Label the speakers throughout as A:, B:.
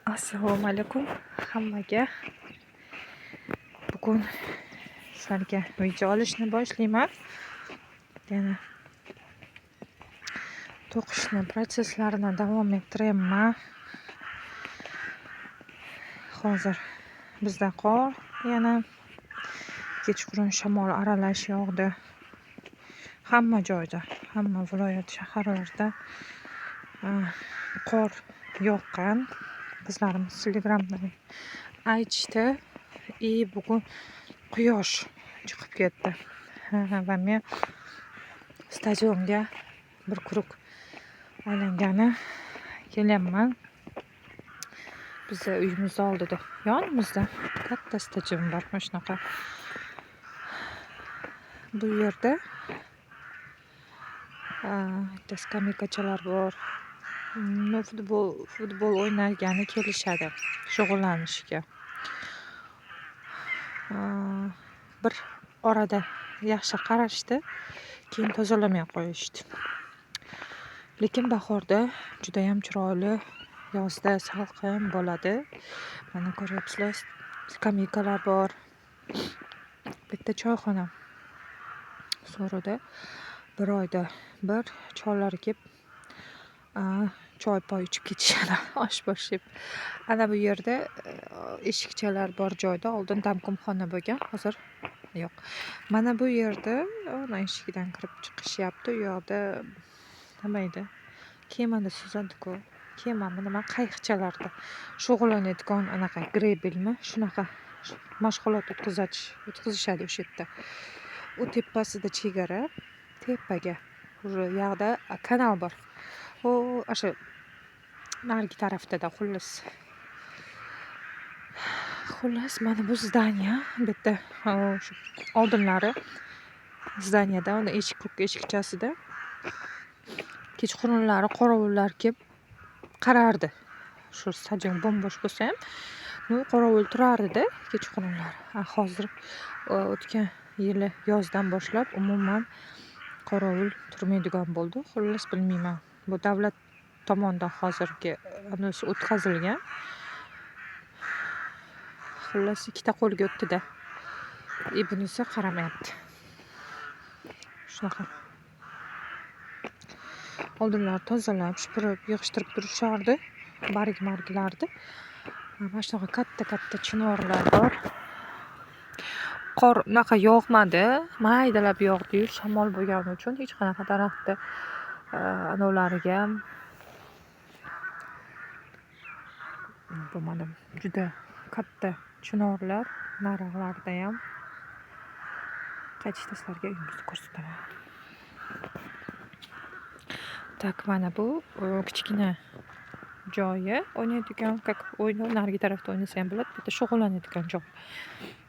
A: Assalomu alaykum hammaga. Bugun sizlarga video olishni boshlayman. Yana to'qishni prosesslarini davom ettiraman. Hozir bizda qor, yana kechqurun shamol aralash yog'di. Hamma joyda, hamma viloyat shaharlarda qor yoqqan. Qizlarimiz Telegramdan aytishdi. Bugun quyosh chiqib ketdi. Va men stadionga bir quruq aylangani kelyapman. Bizni uyimiz oldida, yonimizda katta stadion bor. Mana shunaqa. Bu yerda skameykachalar bor. Futbol o'ynagani kelishadi shug'ullanishga. Bir orada yaxshi qarashdi, keyin tozalamay qo'yishdi. Lekin bahorda juda ham chiroyli, yozda salqin bo'ladi. Mana ko'ryapsizlar, skameykalar bor. Bitta choyxona. So'rida bir oyda bir chollar kelib choy poy ichib ketishadi, osh yeb. Ana bu yerda eshikchalar bor joyda oldin damkumxona bo'lgan, hozir yo'q. Mana bu yerda eshigidan kirib chiqishyapti. U yoqda nima edi? Kemani suzadi-ku. Kemami nima qayiqchalarda shug'ullanadigan anaqa grebelmi? Shunaqa mashg'ulot o'tkazishadi o'sha yerda. U tepasida chegara, tepaga u yoqda kanal bor. O'sha narigi tarafda xullas mana bu zdaniya. Bitta shu oldinlari zdaniyada uni eshikchasida kechqurunlari qorovullar kelib qarardi. Shu stadion bo'm-bo'sh bo'lsa ham, qorovul turardi-da kechqurunlar. Hozir o'tgan yili yozdan boshlab umuman qorovul turmaydigan bo'ldi. Xullas bilmayman. Bu davlat tomonidan hozirgi anisi o'tkazilgan. Xullas ikkita qo'lga o'tdi-da. Bunisi qaramayapti. Shunaqa. Oldinlar tozalab, supurib, yig'ishtirib turishardi. Barg-marglardi. Mana shunaqa katta chinorlar bor. Qor unaqa yog'madi, maydalab yog'di-yu, shamol bo'lgani uchun hech qanaqa daraxtda anovlariga bo'lmadi. Juda katta chinorlar, narixlarda ham. Qaytishda sizlarga uyimizni ko'rsataman. Tak, mana bu kichkina joyi, o'ynaydigan, narigi tarafda o'ynasa ham bo'ladi, bitta shug'ullanadigan joy.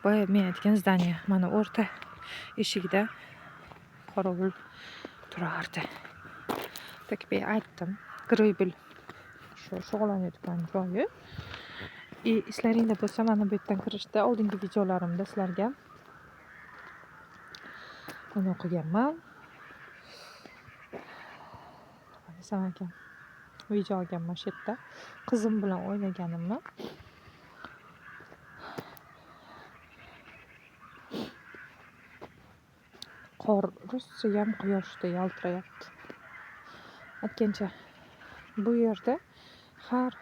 A: Boya men aytgan zdaniya, mana o'rta eshigida qorovul turardi. Tak, men aytdim, grebel shu shug'ullanadigan joyi. Eslaringda bo'lsa, mana bu yerdan kirishda oldingi videolarimda sizlarga buni o'qiganman. Samakan video olganman shu yerda. Qizim bilan o'ynaganimni. Qor rosa ham quyoshda yaltirayapti. Aytgancha, bu yerda har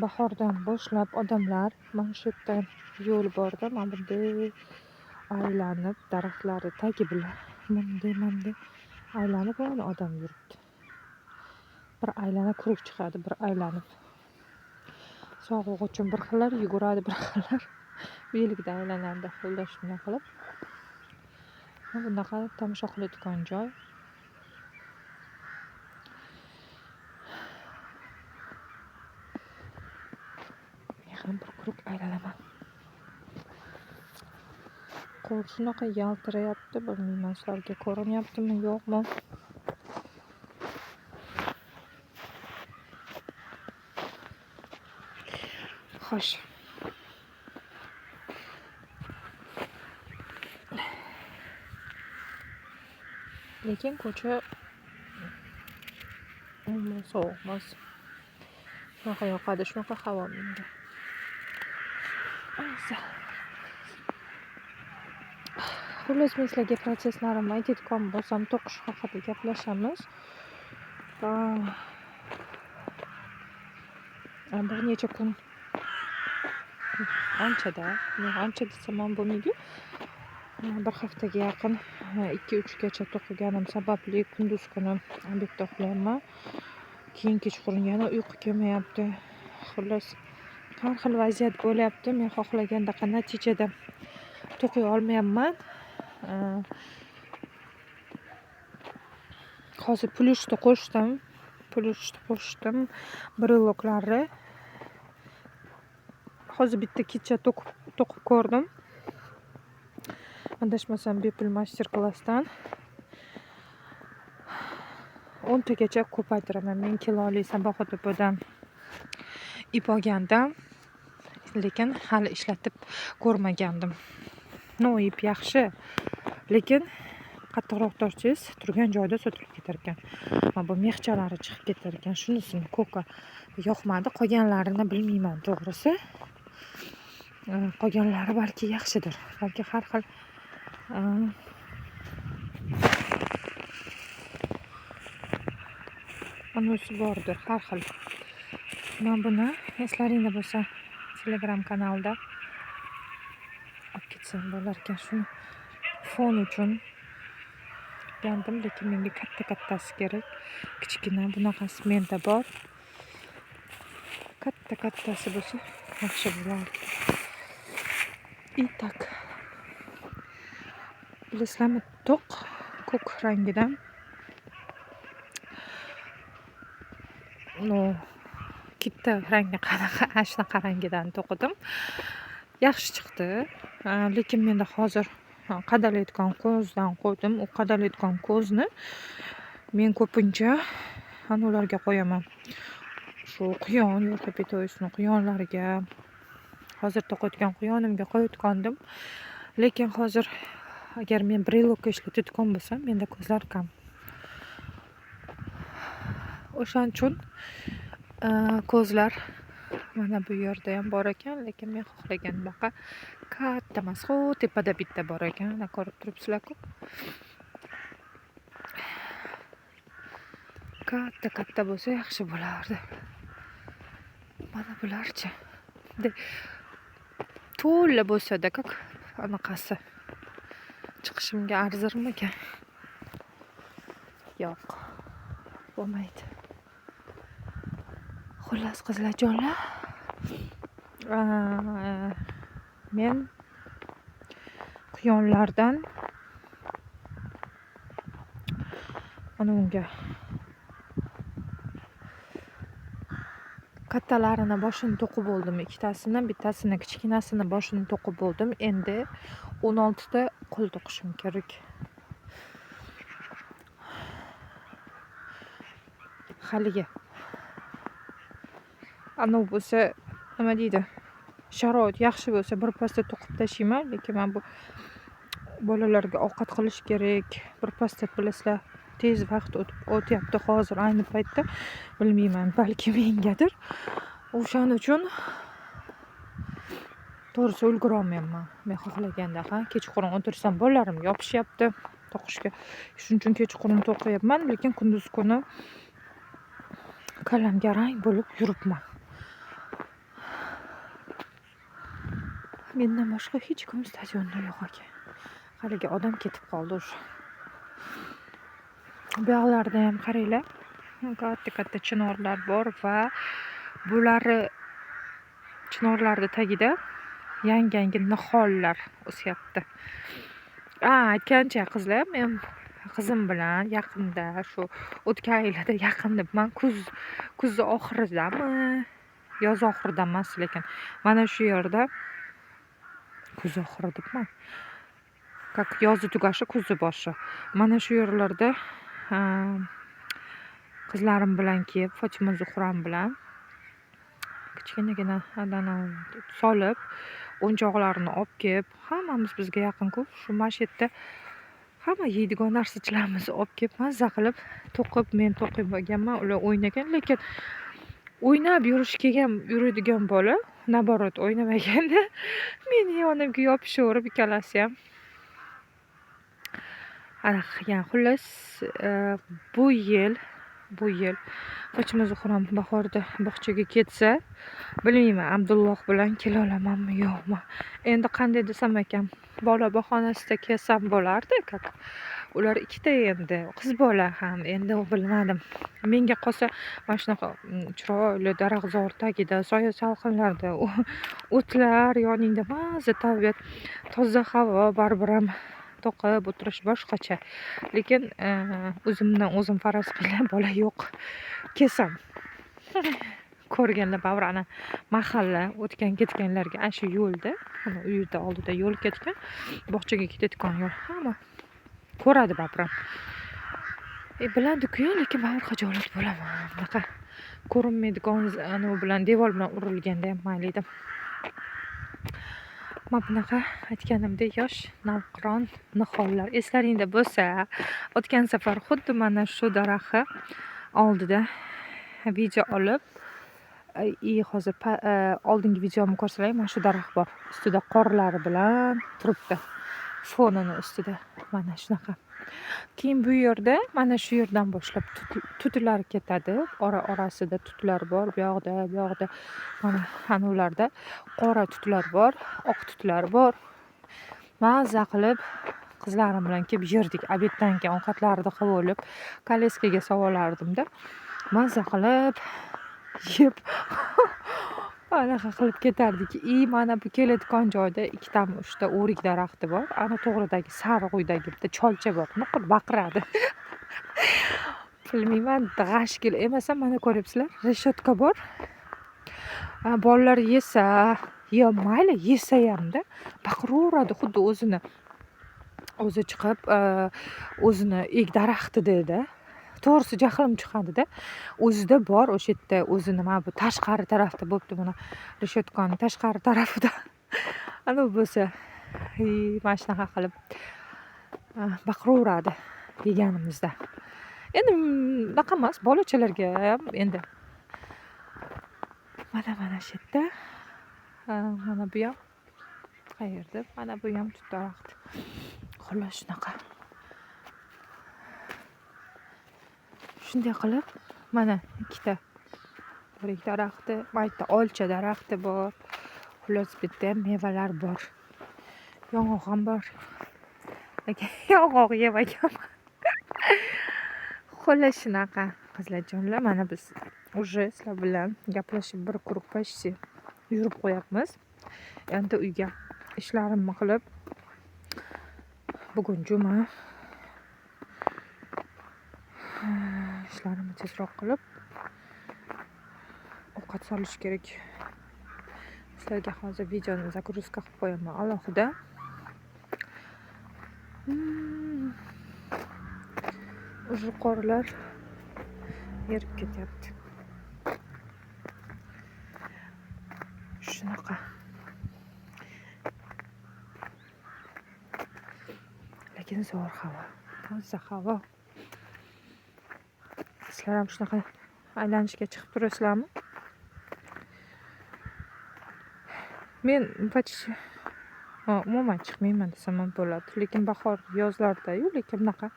A: bahordan boshlab odamlar mana shu yerdan yo'l borda, mana bunday aylanib, daraxtlarning tagi bilan bunday aylanib odam yuribdi. Bir aylana quruq chiqadi, bir aylanib. Sog'liq uchun bir xillar yuguradi, bir xillar belgida aylanadi. Xullas shunday qilib. Bunaqa tomosha qiladigan joy. Men ham bir quruq aylanaman. Qor shunaqa yaltirayapti, bilmayman sizlarga ko'rinyaptimi, yo'qmi? Xo'sh. Lekin ko'cha sovuq emas. shunaqa yoqadi, shunaqa havo menga. Xullas, men sizlarga prosesslarimni aytadigan bo'lsam, to'qish haqida gaplashamiz. Bir necha kun ancha desam ham bo'lmaydi. Bir haftaga yaqin 2-3 gacha to'qiganim sababli kunduz kuni obedda uxlayapman. Keyin kechqurun yana uyqu kelmayapti. Xullas, har xil vaziyat bo'lyapti. Men xohlagandaqa natijada to'qiy olmayapman. Hozir plyushni qo'shdim. Breloklarni. Hozir bitta kecha to'qib ko'rdim. Adashmasam bepul master-klassdan 10 tagacha ko'paytiraman. Men kiloli Sabahodabodan ip olgandim, lekin hali ishlatib ko'rmagandim. Ip yaxshi, lekin qattiqroq tortsangiz turgan joyda sotilib ketar ekan. Mana bu mexchalari chiqib ketar ekan. Shunisini ko'ka yoqmadi, qolganlarini bilmayman to'g'risi. Qolganlari balki yaxshidir. Balki har xil anisi bordir, har xil. Men buni eslaringda bo'lsa Telegram kanalda olib ketsam bo'lar ekan. Shuni fon uchun olgandim, lekin menga katta-kattasi kerak. Kichkina bunaqasi menda bor. Katta-kattasi bo'lsa yaxshi bo'lardi. Так. Bilasizlarmi, to'q ko'k rangidan kitta rangi qanaqa, shunaqa rangidan to'qidim. Yaxshi chiqdi. Lekin menda hozir qadalayotgan ko'zdan qo'ydim. U qadalayotgan ko'zni men ko'pincha ularga qo'yaman. Shu quyon, yo'rg'a quyonlariga, hozir to'qayotgan quyonimga qo'yayotgandim. Lekin hozir agar men brelokka ishlatayotgan bo'lsam, menda ko'zlar kam. O'shaning uchun ko'zlar mana bu yerda ham bor ekan, lekin men xohlagandaqa katta emas, tepada bitta bor ekan. Ana ko'rib turibsizlar-ku. Katta bo'lsa yaxshi bo'lardi. Mana bularchi. To'la bo'lsa-da, anaqasi chiqishimga arzirmikan? Yo'q, bo'lmaydi. Xullas, qizlarjonlar, men quyonlardan unga kattalarini boshini to'qib bo'ldim, ikkitasini, bittasini kichkinasini boshini to'qib bo'ldim. Endi 16 ta qo'l to'qishim kerak. Haliga bo'lsa, nima deydi? Sharoit yaxshi bo'lsa bir pasda to'qib tashlayman, lekin men bu bolalarga ovqat qilish kerak. Bir pasda bilasizlar, tez vaqt o'tyapti hozir ayni paytda. Bilmayman, balki mengadir. O'shaning uchun to'g'risi ulgura olmayapman. Men xohlaganda kechqurun o'tirsam bolalarim yopishyapti to'qishga. Shuning uchun kechqurun to'qiyapman, lekin kunduz kuni kalamga rang bo'lib yuribman. Mendan boshqa hech kim stadionda yo'q ekan. Haliga odam ketib qoldi o'sha. Bu yoqlarda ham qaranglar. Katta chinorlar bor va bulari chinorlarning tagida yangi nihollar o'syapti. Aytgancha qizlar, men qizim bilan yaqinda shu o'tgan yilda yaqindaman, kuz oxiridami, yoz oxirida emas, lekin mana shu yerda kuz oxiri debman. Yozi tugashi, kuzi boshi. Mana shu yerlarda qizlarim bilan kelib, Fotima Zuhram bilan kichkinagina solib, o'yinchoqlarini olib kelib, hammamiz bizga yaqin-ku, shu masjidda hamma yeydigan narsachilarimizni olib kelib, mazza qilib to'qib, men to'qib bo'lganman, ular o'ynagan, lekin o'ynab yuradigan bola, naborot o'ynamaganda meni yonimga yopishaverib ikkalasiyam. Yani xullas bu yil Qo'chmazuhram bahorda bog'chaga ketsa, bilmayman Abdulloh bilan kela olamanmi yo'qmi. Endi qanday desam ekan, bola bahonasida kelsam bo'lardi, как ular ikkita endi, qiz bola ham, endi bilmadim. Menga qolsa mana shunaqa chiroyli daraxtzor tagida, soya salqinlarda o'tlar yoningda maza tabiat, toza havo, baribir ham to'qib o'tirish boshqacha. Lekin o'zimdan o'zim faraz qilgan bola yo'q. Kelsam ko'rganlar baribir ana mahalla o'tgan ketganlarga ana shu yo'lda, ana uyida oldida yo'l ketgan, bog'chaga ketayotgan yo'l hamma ko'radi baribir ham. Biladi-ku, lekin baribir xijolat bo'laman. Bunaqa ko'rinmaydigan anavi bilan devor bilan urilganda ham mayli edi. Mana bunaqa aytganimdek yosh navqiron nihollar eslaringda bo'lsa, o'tgan safar xuddi mana shu daraxtni oldida video olib, hozir oldingi videomni ko'rsalaring, mana shu daraxt bor. Ustida qorlari bilan turibdi. Fonini ustida mana shunaqa. Keyin bu yerda mana shu yerdan boshlab tutlar ketadi. Orasida tutlar bor. Bu yoqda mana ularda qora tutlar bor, oq tutlar bor. Maza qilib qizlarim bilan kelib yerdik. Obeddan keyin ovqatlarni qilib olib, koleskaga sovolardimda. Maza qilib yeb anaqa qilib ketardik. Mana bu kelayotgan joyda 2-3 o'rik daraxti bor. Ana to'g'ridagi sariq uydagi bitta cholcha bor. Nuqul baqiradi. Bilmayman, g'ashgil emasam, mana ko'ryapsizlar, reshetka bor. Bolalar yesa, mayli yesa hamda baqiraveradi, xuddi o'zi chiqib, o'zini daraxti dedi. To'g'risi jahlim chiqadida. O'zida bor o'sha yerda, o'zi nima bu tashqari tarafda bo'pti, mana reshetkaning tashqari tarafida. Ana bo'lsa, mana shunaqa qilib baqiraveradi yeganimizda. Endi unaqa emas, bolachalarga ham endi mana shu yerda, mana bu ham qayerda? Mana bu ham tut daraxti. Xullas shunaqa. Shunday qilib, mana 2 o'rik daraxti, mayda olcha daraxti bor. Xullas bitta ham mevalar bor. Yong'oq ham bor. Lekin yong'oq yemagan. Xullas shunaqa qizlarjonlar, mana biz уже sizlar bilan gaplashib bir quruq почти yurib qo'yapmiz. Endi uyga ishlarimni qilib, bugun juma, ishlarimni tezroq qilib ovqat solish kerak. Sizlarga hozir videoni загрузка qilib qo'yaman alohida. Уже qorlar erib ketyapti. Shunaqa. Lekin zo'r havo, toza havo. Sizlar ham shunaqa aylanishga chiqib turasizlarmi? Men почти umuman chiqmayman desam ham bo'ladi. Lekin bahor, yozlarda-yu, lekin bunaqa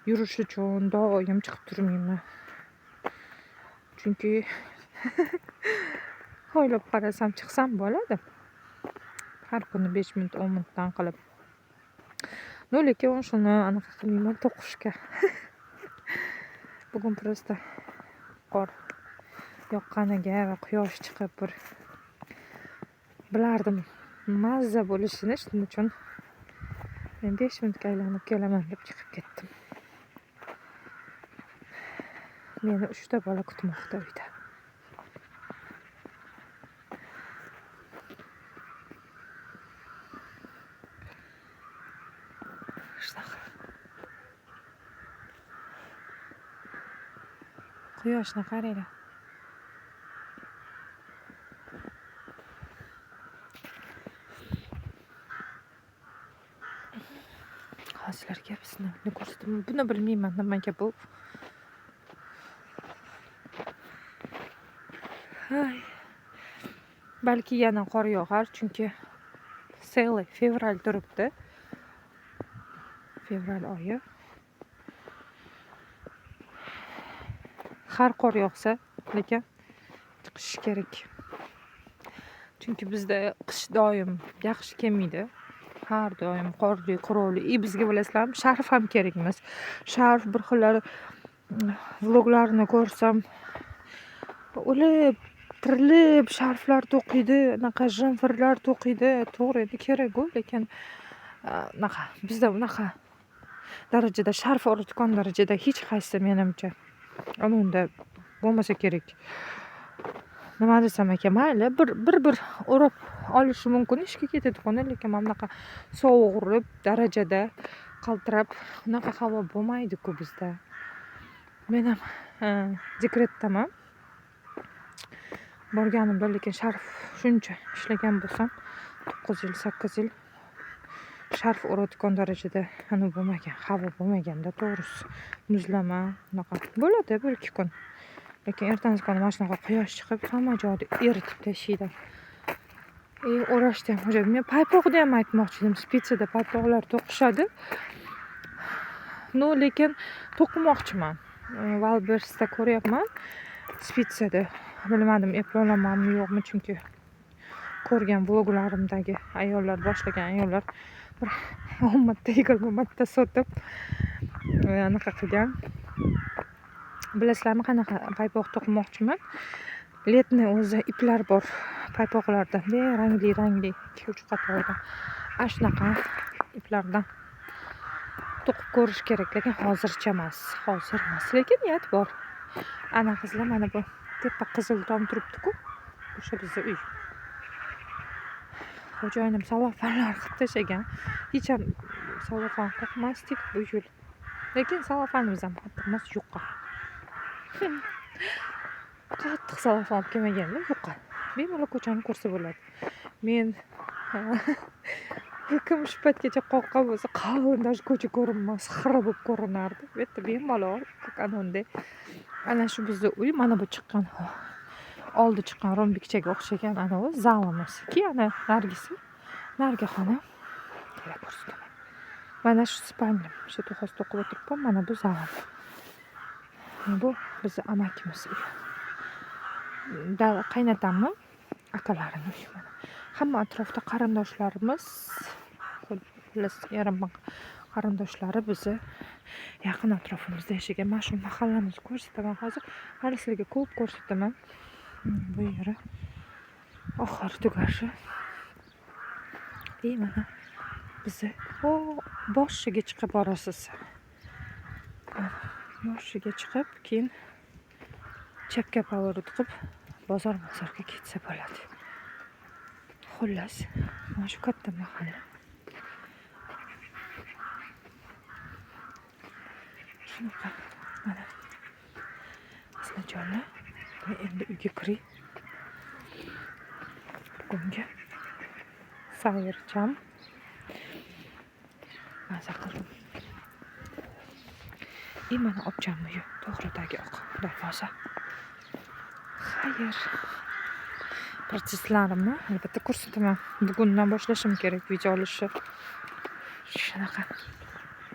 A: yurish uchun doim chiqib turmayman. Chunki o'ylab qarasam chiqsam bo'ladi. Har kuni 5 minut, 10 minutdan qilib. Lekin shuni anaqa qilmayman to'qishga. Bugun просто qor yoqqaniga va quyosh chiqib bir bilardim mazza bo'lishini, shuning uchun men 5 minutga aylanib kelaman deb chiqib ketdim. Meni 3 bola kutmoqda uyda. Shunaqa. Quyoshni qaranglar. Sizlarga bizni ko'rsataman. Buni bilmayman nimaga bu. Ay, balki yana qor yog'ar, chunki fevral turibdi. Fevral oyi. Har qor yog'sa, lekin chiqish kerak. Chunki bizda qish doim yaxshi kelmaydi. Har doim qorli, qurovli. Bizga bilasizlarmi, sharf ham kerak emas. Sharf bir xillari vloglarni ko'rsam, o'lib, tirilib sharflar to'qiydi, anaqa jemferlar to'qiydi. To'g'ri, endi kerak-ku, lekin bizda unaqa darajada sharf o'rayotgan darajada hech qaysi menimcha unda bo'lmasa kerak. Nima desam ekan, mayli bir o'rab olishi mumkin, ishga ketadigan, lekin mana bunaqa sovuq urib darajada qaltirab unaqa havo bo'lmaydi-ku bizda. Men ham dekretdaman. Borganimda lekin sharf shuncha ishlagan bo'lsam 9 yil 8 yil sharf o'rayotgan darajada bo'lmagan, havo bo'lmaganda, to'g'risi muzlama unaqa bo'ladi bir ikki kun. Lekin ertangi kuni mana shunaqa quyosh chiqib hamma joyni eritib tashlaydi. O'rashda ham hojat. Men paypoqda ham aytmoqchi edim, spitsada paypoqlar to'qishadi. Lekin to'qimoqchiman. Valbersda ko'ryapman. Spitsada bilmadim, eplolamanmi yo'qmi, chunki ko'rgan vloglarimdagi ayollar, boshlagan ayollar bir 10 marta 20 marta sotib anaqa qilgan. Bilasizlarmi, qanaqa paypoq to'qimoqchiman? Letni o'zi iplar bor paypoqlardan, rangli 2-3 qatordan. Shunaqa iplardan to'qib ko'rish kerak, lekin hozir emas, lekin niyat bor. Ana qizlar, mana bu tepa qizil tom turibdi-ku, o'sha bizning uy. Xo'jayinim salafonlar qilib tashlagan. Hech ham salafon qo'ymasdik bu yil. Lekin salafonimiz ham qattiq emas, yo'qqa. Qattiq salafon olib kelmaganda yo'qqa. Bemalol ko'chani ko'rsa bo'ladi. Men kumush patgacha qoqqan bo'lsa, qalin ko'cha ko'rinmas, xira bo'lib ko'rinardi. Bu yerda bemalol anonda. Ana shu bizning uy, mana bu chiqqan oldi chiqqan rombikchaga o'xshagan anavi zalimiz. Ana narigi xona. Mana shu spalnim. Shu to'xos to'qib o'tiribman. Mana bu zalim. Bu bizni amakimiz uyi. Qaynatamni akalarini uyi. Hamma atrofda qarindoshlarimiz, xullas yarim qarindoshlari bizni yaqin atrofimizda yashagan. Mana shu mahallamizni ko'rsataman hozir. Hali sizlarga ko'p ko'rsataman. Bu yeri oxiri tugashi. Mana bizni boshiga chiqib borasiz. Boshiga chiqib, keyin chapga pavorut qilib bozorga ketsa bo'ladi. Xullas, mana shu katta mahalla. Shunaqa mana sizlar endi uyga kiring. Bugungi sayrcham maza qildim. Mana opcham uyi to'g'ridagi oq darvoza. Xayr. Protsesslarimni albatta ko'rsataman. Bugundan boshlashim kerak video olishni. Shunaqa.